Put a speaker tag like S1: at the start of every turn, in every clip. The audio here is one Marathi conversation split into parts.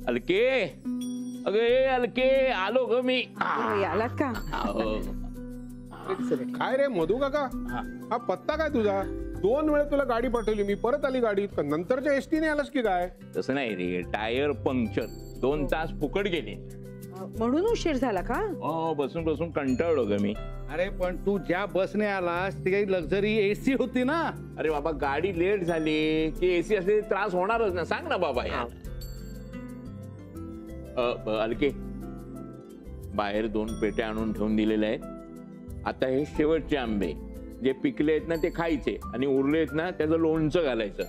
S1: अलके, अगे अलके, आलो ग मी.
S2: आलात का?
S3: काय रे मधू काका, हा पत्ता काय तुझा? 2 वेळा तुला गाडी पाठवली मी, परत आली गाडी. नंतरच्या एसटीने आलास की काय?
S1: तसं नाही रे, टायर पंक्चर, 2 तास फुकट गेले
S2: म्हणून उशीर झाला का?
S1: बसून बसून कंटाळलो ग मी.
S4: अरे पण तू ज्या बसने आलास ती काही लक्झरी एसी होती ना.
S1: अरे बाबा, गाडी लेट झाली की एसी असले त्रास होणारच ना. सांग ना बाबा यार. अलके, बाहेर 2 पेट्या आणून ठेवून दिलेल्या आहेत. आता हे शेवटचे आंबे जे पिकले आहेत ना ते खायचे, आणि उरले आहेत ना त्याचं लोणचं घालायचं.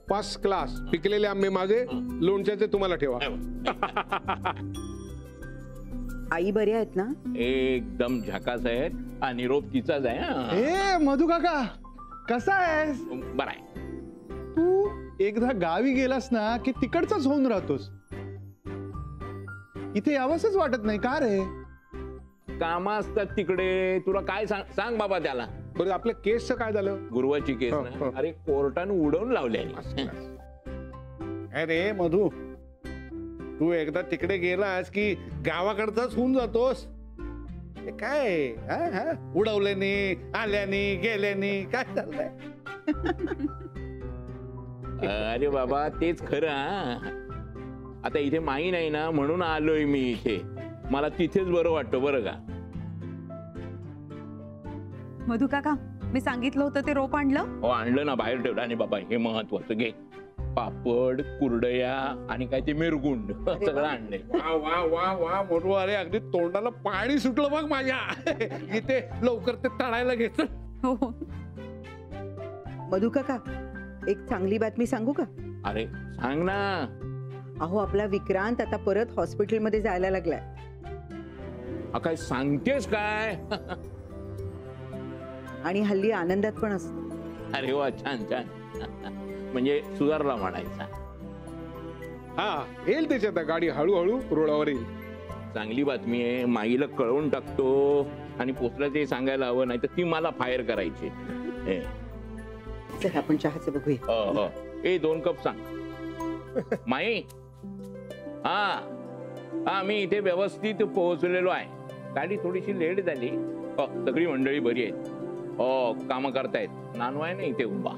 S3: First class. पिकलेले आंबे माझे, लोणच्याचे तुम्हाला ठेवा.
S2: आई बरी आहेत ना?
S1: एकदम झकास आहेत. हा निरोप तिचाच आहे.
S5: ए मधू काका, कसा आहेस?
S1: बरं आहे.
S5: तू एकदा गावी गेलास ना की तिकडचाच होऊन राहतोस. इथे यावंसच वाटत नाही का रे?
S1: काम असतात तिकडे. तुला काय सांग बाबा त्याला.
S3: बरं, आपल्या केसचं काय झालं?
S1: गुरुवाची केस ना, अरे कोर्टाने उडवून लावले.
S4: अरे मधू, तू एकदा तिकडे गेलास की गावाकडचाच होऊन जातोस. हे काय उडवल्याने, आल्याने, गेल्याने काय चाललंय?
S1: अरे बाबा तेच खरं. आता इथे माई नाही ना म्हणून आलोय मी इथे. मला तिथेच बरं वाटतं बरं का.
S6: मधू काका, मी सांगितलं होतं ते रोप आणलं?
S1: हो आणलं ना, बाहेर ठेवलं. आणि बाबा हे महत्वाचं घे, पापड, कुरडया आणि काय ते मिरगुंड सगळं आणलंय.
S4: वा वा वा वा मधू, अरे अगदी तोंडाला पाणी सुटलं बघ माझ्या. इथे लवकर ते तळायला घेत.
S6: हो.
S2: मधू काका, एक चांगली बातमी सांगू का?
S1: अरे सांग ना.
S2: अहो, आपला विक्रांत आता परत हॉस्पिटलमध्ये जायला लागलाय.
S1: काय सांगतेस काय?
S2: आणि हल्ली आनंदात पण असतो.
S1: अरे वा, छान छान. म्हणजे सुधारला म्हणायचा.
S3: हा, येईल त्याच्यात गाडी हळूहळू रोडावर येईल.
S1: चांगली बातमी आहे. माईला कळवून टाकतो आणि पोचलं ते सांगायला हवं, नाही तर ती मला फायर करायची.
S2: चल आपण चहाचं बघूया.
S1: 2 कप सांग. माई, हा मी इथे व्यवस्थित पोहोचलेलो आहे. गाडी थोडीशी लेट झाली. सगळी मंडळी बरी आहेत. काम करतायत. नानू आहे ना इथे उभा.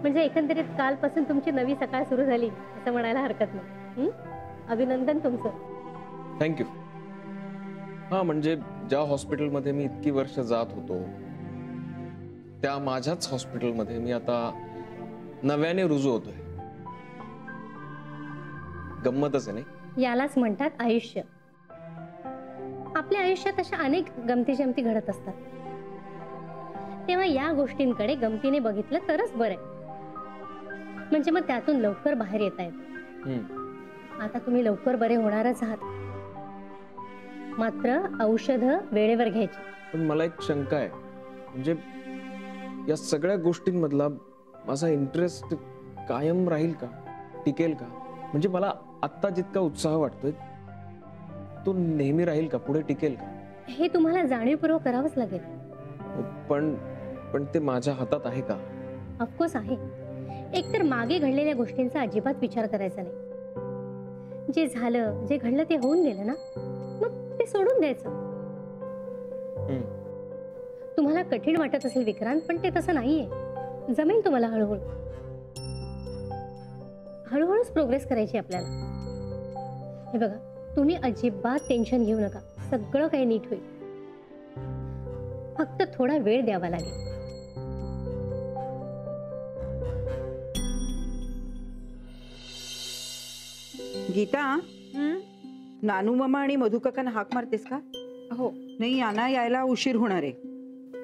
S7: म्हणजे एकंदरीत कालपासून तुमची नवी सकाळ सुरू झाली असं म्हणायला हरकत नाही. अभिनंदन तुमचं.
S8: थँक्यू. हा म्हणजे ज्या हॉस्पिटलमध्ये मी इतकी वर्ष जात होतो त्या माझ्याच हॉस्पिटलमध्ये मी आता नव्याने रुजू होतोय. गंमतच आहे नाही?
S7: यालाच म्हणतात आयुष्य. आपल्या आयुष्यात अशा अनेक गमती जमती घडत असतात. तेव्हा या गोष्टींकडे गमतीने बघितलं तरच बरं आहे. म्हणजे मग त्यातून लवकर बाहेर येता येतं. आता तुम्ही लवकर बरे होणारच आहात. मात्र औषधं वेळेवर घ्यायची.
S8: पण मला एक शंका आहे. म्हणजे या सगळ्या गोष्टींमधला माझा इंटरेस्ट कायम राहील का, टिकेल का? म्हणजे मला आत्ता जितका उत्साह वाटतोय तो नेहमी राहील का, पुढे टिकेल का?
S7: हे तुम्हाला जाणीवपूर्वक करावंच लागेल.
S8: पण ते माझ्या हातात आहे का?
S7: ऑफकोर्स आहे. एकतर मागे घडलेल्या गोष्टींचा अजिबात विचार करायचा नाही. जे झालं, जे घडलं ते होऊन गेलं ना, मग ते सोडून द्यायचं. तुम्हाला कठीण वाटत असेल विक्रांत, पण ते तसं नाहीये. जमेल तुम्हाला. हळूहळू हळूहळूच प्रोग्रेस करायची आपल्याला. हे बघा, तुम्ही अजिबात टेन्शन घेऊ नका. सगळं काही नीट होईल. फक्त थोडा वेळ द्यावा लागेल.
S2: गीता, नानू मामा आणि मधू काकांना हाक मारतेस का?
S6: हो.
S2: नाही, यांना यायला उशीर होणार आहे.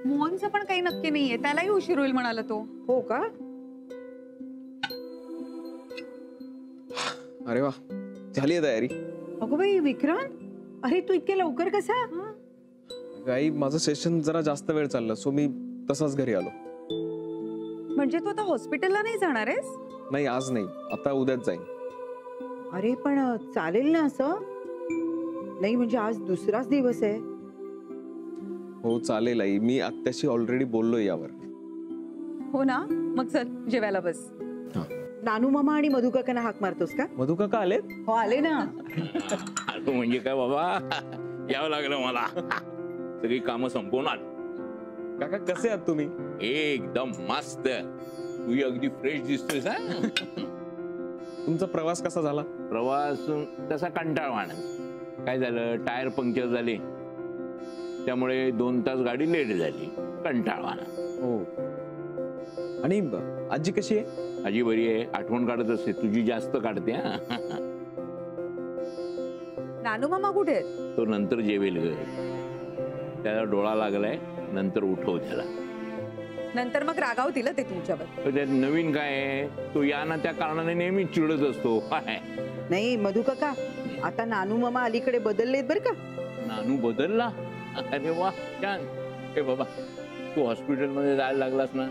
S6: मोहनचं पण काही नक्की नाहीये, त्यालाही उशीर होईल म्हणाला तो.
S2: हो का?
S8: अरे वा, झाली आहे तयारी.
S2: अगं बाई विक्रांत, अरे तू इतके लवकर कसा?
S8: गाई, माझं सेशन जरा जास्त वेळ चाललं, सो मी तसाच घरी आलो.
S6: म्हणजे तू आता हॉस्पिटलला नाही जाणार आहेस?
S8: नाही, आज नाही, आता उद्याच जाईन.
S2: अरे पण चालेल ना असं? नाही म्हणजे आज दुसराच दिवस आहे.
S8: हो चालेल आई, मी आत्याशी ऑलरेडी बोललोय यावर.
S6: हो ना, मग चल जेवायला बस.
S2: नानू मामा आणि मधु काकांना हाक मारतोस का?
S8: मधु काका आलेत?
S2: हो आले ना.
S1: आलो म्हणजे काय बाबा, यावं लागलं मला. सगळी कामं संपवून आलो.
S8: काका कसे आहात तुम्ही?
S1: एकदम मस्त. तू अगदी फ्रेश दिसतोस हा.
S8: तुमचा प्रवास कसा झाला?
S1: प्रवास तसा कंटाळवाणा. काय झालं, टायर पंक्चर झाले, त्यामुळे 2 तास गाडी लेट झाली. कंटाळवाणा.
S8: हो. आणि आजी कशी आहे?
S1: आजी बरी आहे, आठवण काढत असते. तुझी जास्त काढते हा.
S6: नानू मामा कुठे आहेत?
S1: तो नंतर जेवेल ग. त्याला डोळा लागलाय, नंतर उठव त्याला.
S6: नंतर मग रागावतील ते तुमच्यावर.
S1: तर त्यात नवीन काय आहे, तो या ना त्या कारणाने नेहमी चिडत असतो.
S2: नाही मधु काका, आता नानू मामा अलीकडे बदललेत बर का.
S1: नानू बदलला? अरे वा, छान. हे बाबा, तू हॉस्पिटलमध्ये जायला लागलास ना,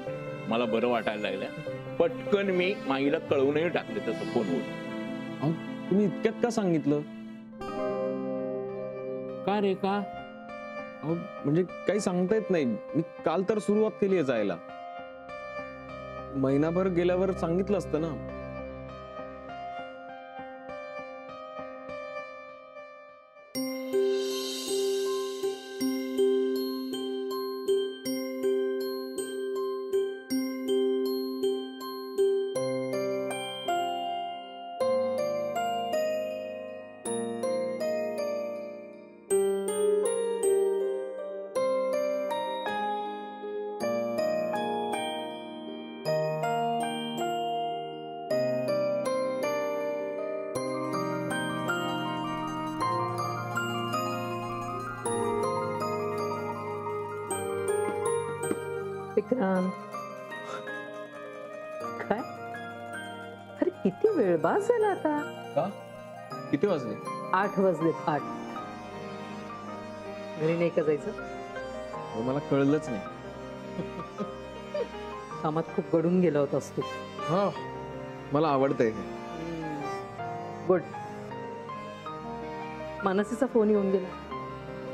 S1: मला बरं वाटायला लागलं. पटकन मी माईला कळवूनही टाकले तसं फोनवर.
S8: अहो, तुम्ही इतक्यात का सांगितलं?
S1: का रे का?
S8: अहो, म्हणजे काही सांगता येत नाही. मी काल तर सुरुवात केली आहे जायला. महिनाभर गेल्यावर सांगितलं असतं ना.
S9: विक्रांत, काय? अरे किती वेळ, बास झाला आता.
S8: का? किती वाजले?
S9: 8 वाजलेत. 8. घरी नाही का जायचं?
S8: अहो, मला कळलंच नाही.
S9: कामात खूप गडून गेला होतास तू.
S8: हा, मला आवडतंय.
S9: गुड. मानसीचा फोन येऊन गेला.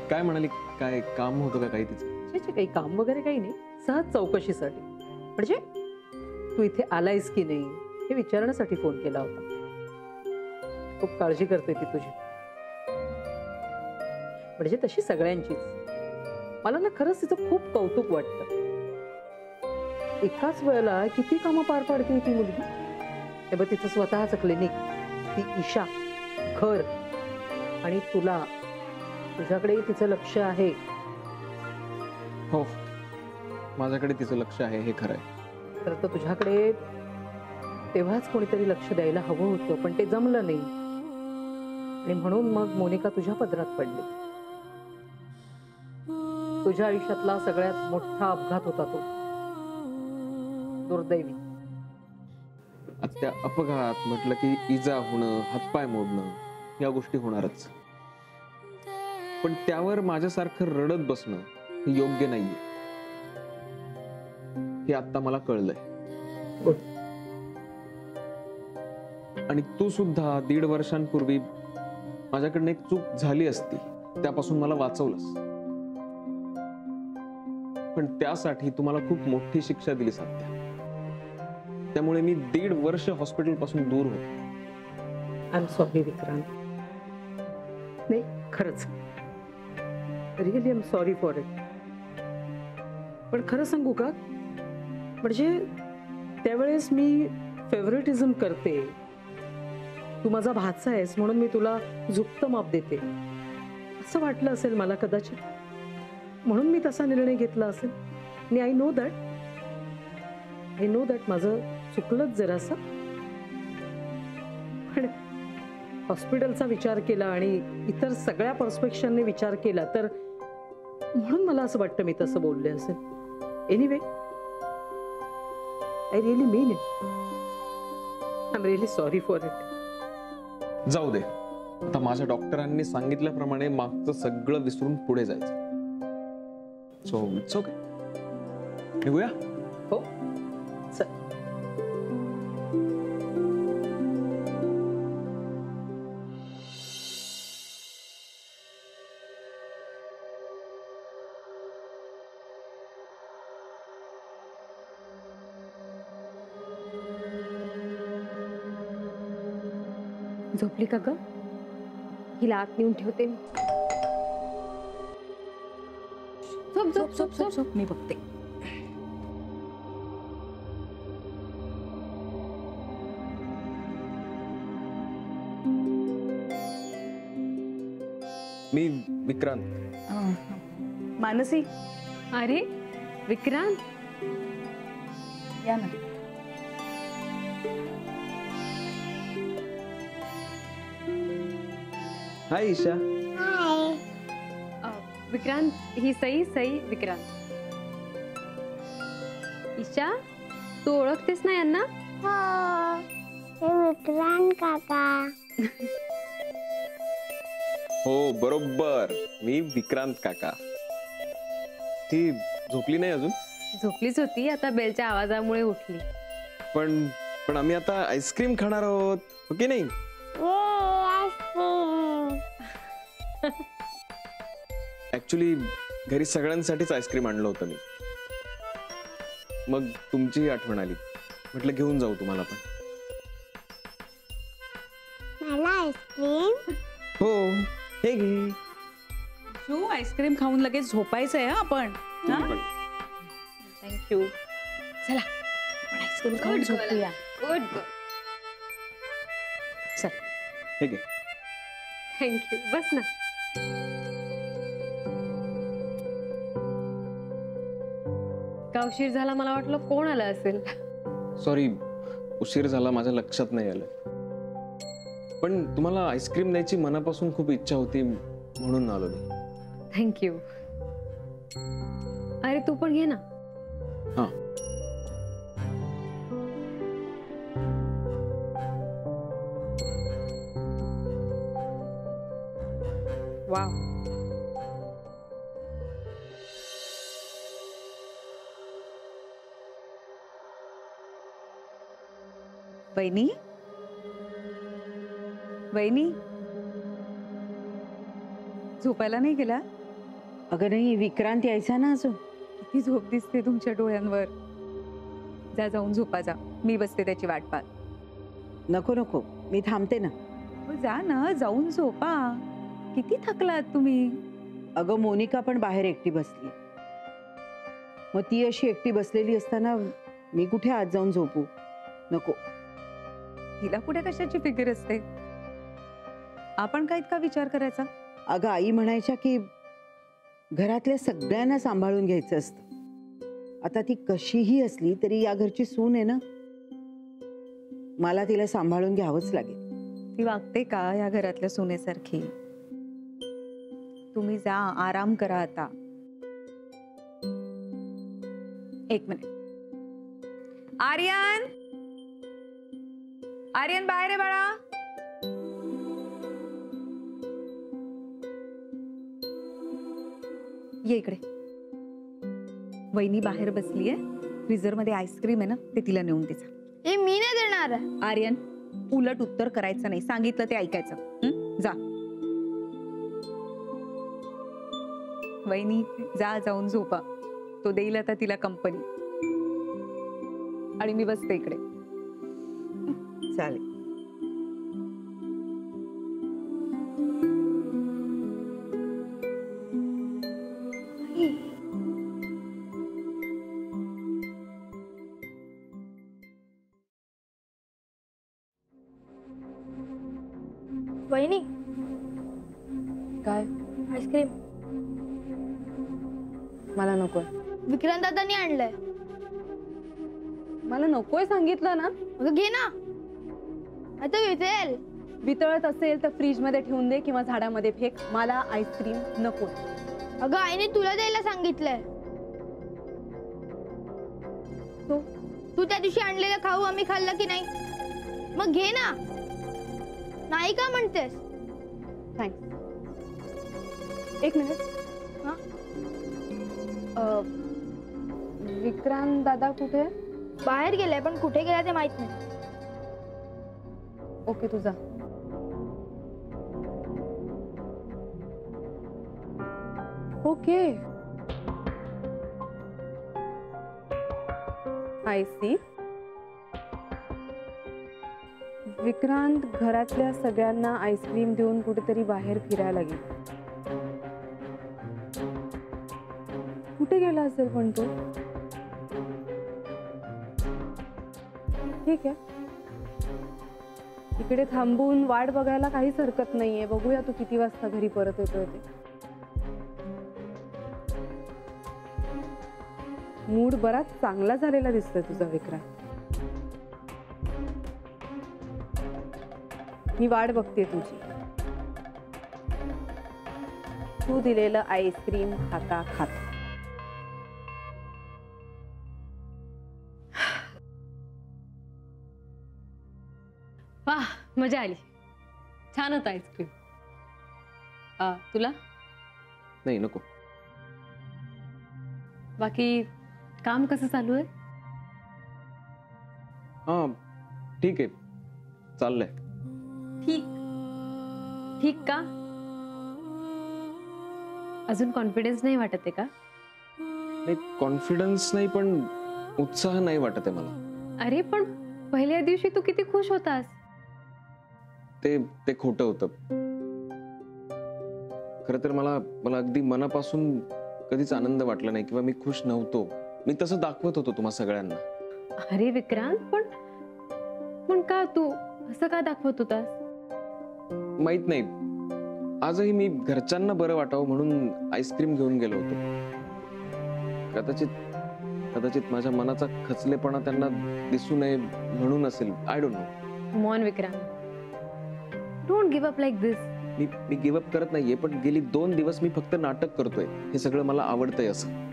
S8: काय म्हणाली? काय काम होतं का काही तिचं?
S9: काही काम वगैरे काही नाही, सहज चौकशीसाठी. म्हणजे तू इथे आलायस की नाही हे विचारण्यासाठी फोन केला होता. खूप काळजी करते ती तुझी, म्हणजे तशी सगळ्यांचीच. मला ना खरंच तिचं खूप कौतुक वाटतं. एकाच वेळेला किती कामं पार पाडते ती मुलगी. हे बघ, तिचं स्वतःचं क्लिनिक, ती ईशा, घर, आणि तुझ्याकडे तिचं लक्ष आहे.
S8: हो, माझ्याकडे तिचं लक्ष आहे, हे खरं आहे.
S9: तर तुझ्याकडे तेव्हाच कोणीतरी लक्ष द्यायला हवं होतं, पण ते जमलं नाही. आणि म्हणून मग मोनिका तुझ्या पदरात पडली. तुझ्या आयुष्यातला सगळ्यात मोठा अपघात होता तो, दुर्दैवी.
S8: त्या अपघात म्हटलं की इजा होणं, हातपाय मोडणं, या गोष्टी होणारच. पण त्यावर माझ्यासारखं रडत बसणं हे योग्य नाहीये, हे आता मला कळलंय. आणि तू सुद्धा 1.5 वर्षांपूर्वी माझ्याकडनं एक चूक झाली असती, त्यापासून मला वाचवलंस. पण त्यासाठी तुम्हाला खूप मोठी शिक्षा दिली सध्या. त्यामुळे मी 1.5 वर्ष हॉस्पिटल पासून दूर होतो.
S9: I am sorry Vikrant. नाही, खरंच really I am sorry for it. पण खरं सांगू का, म्हणजे त्यावेळेस मी फेवरेटिझम करते. तू माझा भाचा आहेस म्हणून मी तुला झुकतं माप देते असं वाटलं असेल मला कदाचित, म्हणून मी तसा निर्णय घेतला असेल. आणि आय नो दॅट माझं चुकलंच जरासं. पण हॉस्पिटलचा विचार केला आणि इतर सगळ्या पर्स्पेक्शनने विचार केला तर म्हणून मला असं वाटतं मी तसं बोलले असेल. Anyway, I really mean it. I am really sorry for it.
S8: जाऊ दे, आता माझ्या डॉक्टरांनी सांगितल्याप्रमाणे मागचं सगळं विसरून पुढे जायचं. So it's okay. निघूया.
S9: हो, चल.
S7: झोपली का ग? हिला आत नेऊन ठेवते मी. झोप झोप झोप झोप झोप.
S6: मी बघते.
S8: मी विक्रांत.
S6: मानसी
S7: अरे विक्रांत,
S6: या ना.
S8: हाय ईशा.
S7: विक्रांत ही सई. सई विक्रांत. ईशा, तू ओळखतेस ना यांना?
S10: विक्रांत काका.
S8: हो बरोबर, मी विक्रांत काका. ती झोपली नाही अजून?
S7: झोपलीच होती, आता बेलच्या आवाजामुळे उठली.
S8: पण पण आम्ही आता आईस्क्रीम खाणार आहोत, हो की नाही? ऍक्च्युली घरी सगळ्यांसाठीच आईस्क्रीम आणलं होतं मी. मग तुमचीही आठवण आली, म्हटलं घेऊन जाऊ तुम्हाला पण.
S10: मला आईस्क्रीम.
S8: हो, हे घे.
S6: तू आईस्क्रीम खाऊन लगेच झोपायचंय हा आपण.
S7: थँक्यू.
S6: चला आपण आईस्क्रीम खाऊन झोपूया.
S7: गुड.
S6: चल.
S8: हे घे.
S7: थँक्यू. बस ना. का उशीर झाला? मला वाटलं कोण आलं असेल.
S8: सॉरी, उशीर झाला, माझ्या लक्षात नाही आलं. पण तुम्हाला आईस्क्रीम द्यायची मनापासून खूप इच्छा होती म्हणून आलो मी.
S7: थँक्यू. अरे तू पण घे ना.
S8: हा.
S6: वाव. वहिनी, वहिनी झोपायला नाही गेला?
S2: अगं नाही, विक्रांत यायचा ना अजून.
S6: किती झोप दिसते तुमच्या डोळ्यांवर. जा, जाऊन झोपा जा. मी बसते त्याची वाट पाहत.
S2: नको नको, मी थांबते ना.
S6: जा ना, जाऊन झोपा. किती थकलात तुम्ही.
S2: अगं मोनिका पण बाहेर एकटी बसली. मग ती अशी एकटी बसलेली असताना मी कुठे आत जाऊन झोपू? नको.
S6: हिला कुठे कशाची फिकर असते. आपण काय इतका विचार करायचा.
S2: अगं आई म्हणायच्या की घरातल्या सगळ्यांना सांभाळून घ्यायचं असतं. आता ती कशीही असली तरी या घरची सून आहे ना, मला तिला सांभाळून घ्यावंच लागेल.
S6: ती वागते का या घरातल्या सुनेसारखी? तुम्ही जा, आराम करा आता. एक मिनिट. आर्यन, आर्यन बाहेर आहे बाळा. ये इकडे. वहिनी बाहेर बसलीये, फ्रीजर मध्ये आईस्क्रीम आहे ना, ते तिला नेऊन दे.
S10: हे मी नाही देणार.
S6: आर्यन, उलट उत्तर करायचं नाही, सांगितलं ते ऐकायचं. जा. वहिनी जा, जाऊन झोपा. तो देईल आता तिला कंपनी. आणि मी बसते इकडे.
S2: चालेल.
S10: वहिनी,
S6: काय?
S10: आईस्क्रीम.
S6: मला नकोय.
S10: विक्रांत दादानी आणलंय.
S6: मला नकोय सांगितलं ना.
S10: अगं घे ना, आता विचेल.
S6: वितळत असेल तर फ्रीज मध्ये ठेवून दे किंवा झाडामध्ये फेक. मला आईस्क्रीम नको.
S10: अगं आईने तुला द्यायला सांगितलंय. तू त्या दिवशी आणलेलं खाऊ आम्ही खाल्लं की नाही? मग घे ना. नाही का म्हणतेस?
S6: थँक्स. एक मिनिट. विक्रांत दादा कुठे?
S10: बाहेर गेलाय, पण कुठे गेला ते माहित नाही.
S6: ओके, तुझा. Okay, I C.
S11: विक्रांत घरातल्या सगळ्यांना आईस्क्रीम देऊन कुठेतरी बाहेर फिरायला गेला. कुठे गेला असेल पण तो? ठीक आहे, इकडे थांबून वाट बघायला काहीच हरकत नाहीये. बघूया तू किती वाजता घरी परत येतोय ते. मूड बराच चांगला झालेला दिसतोय तुझा विक्रांत. मी वाट बघते तुझी. तू दिलेलं आईस्क्रीम खाता खाता.
S6: वाह, मजा आली. छान होतं आईस्क्रीम. तुला?
S8: नाही, नको.
S6: बाकी काम कसं चालू आहे?
S8: हा, ठीक आहे, चाललंय.
S6: ठीक ठीक का? अजून कॉन्फिडन्स नाही वाटत आहे का?
S8: नाही, कॉन्फिडन्स नाही, पण उत्साह नाही वाटत आहे मला.
S6: अरे पण पहिल्या दिवशी तू किती खुश होतास.
S8: ते खोटं होतं. खरं तर मला अगदी मनापासून कधीच आनंद वाटला नाही किंवा मी खुश नव्हतो. मी तसं दाखवत होतो तुम्हा सगळ्यांना.
S6: अरे विक्रांत, पण का तू असं का दाखवत होतास?
S8: माहित नाही, आजही मी घरच्यांना बरं वाटावं म्हणून आईस्क्रीम घेऊन गेलो होतो. कदाचित माझ्या मनाचा खचलेपणा त्यांना दिसू नये म्हणून असेल. I don't know.
S6: Come on Vikrant, don't give up like this.
S8: Me give up करत नाहीये, पण गेली 2 दिवस मी फक्त नाटक करतोय. हे सगळं मला आवडतंय असं.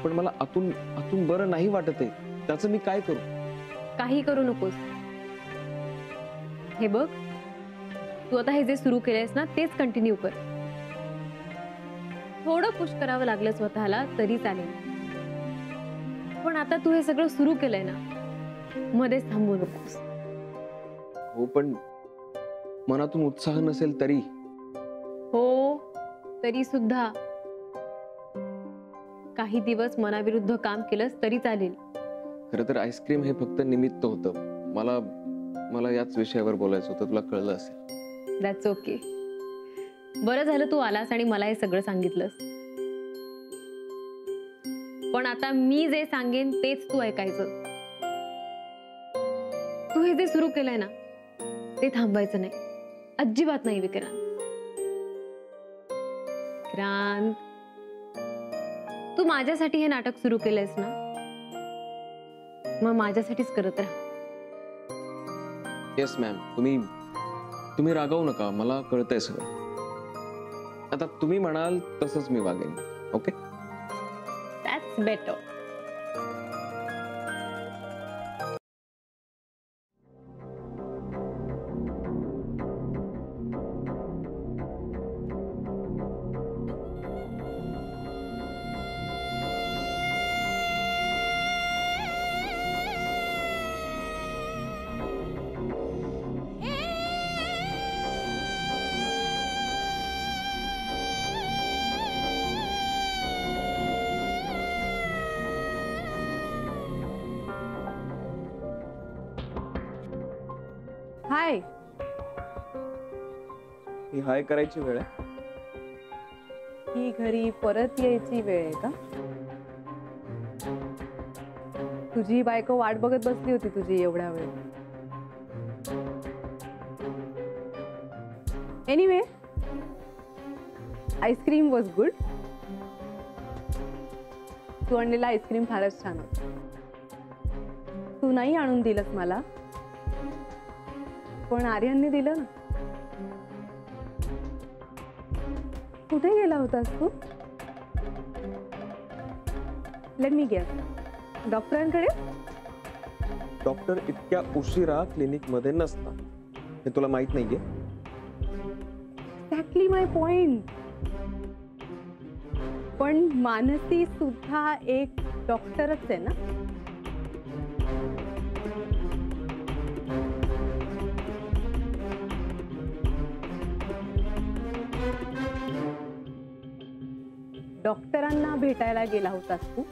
S8: पण मला आतून बरं नाही वाटत आहे. त्याचं मी काय करू?
S6: काही करू नकोस. हे बघ, तू आता हे जे सुरू केलंयस ना तेच कंटिन्यू कर. थोडं पुश करावं लागलं स्वतःला तरी चालेल, पण आता तू हे सगळं सुरू केलंय ना, मध्येच थांबू नकोस.
S8: हो, पण मनातून उत्साह नसेल तरी?
S6: हो, तरी सुद्धा काही दिवस मनाविरुद्ध काम केलंस तरी चालेल.
S8: खरं तर आईस्क्रीम हे फक्त निमित्त होतं. मला याच विषयावर बोलायचं होतं. तुला कळलं असेल.
S6: That's okay. बरं झालं तू आलास आणि मला हे सगळं सांगितलंस. पण आता मी जे सांगेन तेच तू ऐकायचं. तू हे जे सुरू केलंय ना ते थांबायचं नाही, अजिबात नाही विक्रांत. विक्रांत, तू माझ्यासाठी हे नाटक सुरू केलंयस ना, मग माझ्यासाठीच करत राहा.
S8: येस मॅम, तुम्ही रागावू नका. मला कळतंय सगळं. आता तुम्ही म्हणाल तसंच मी वागेन. Okay,
S6: that's better.
S11: हाय.
S8: ही हाय करायची वेळ आहे?
S11: ही घरी परत यायची वेळ आहे का? तुझी बायको वाट बघत बसली होती तुझी एवढ्या वेळ. Anyway, ice cream was good. तू आणलेला आईस्क्रीम फारच छान होता. तू नाही आणून दिलंस मला, पण आर्यनने दिलं ना. कुठे गेला होतास तू? लेट मी गेस, डॉक्टरांकडे?
S8: डॉक्टर इतक्या उशिरा क्लिनिक मध्ये नसतात, हे तुला माहित नाहीये?
S11: एक्झॅक्टली माय पॉइंट. पण मानसी सुद्धा एक डॉक्टरच आहे ना. डॉक्टरांना भेटायला गेला होतास तू?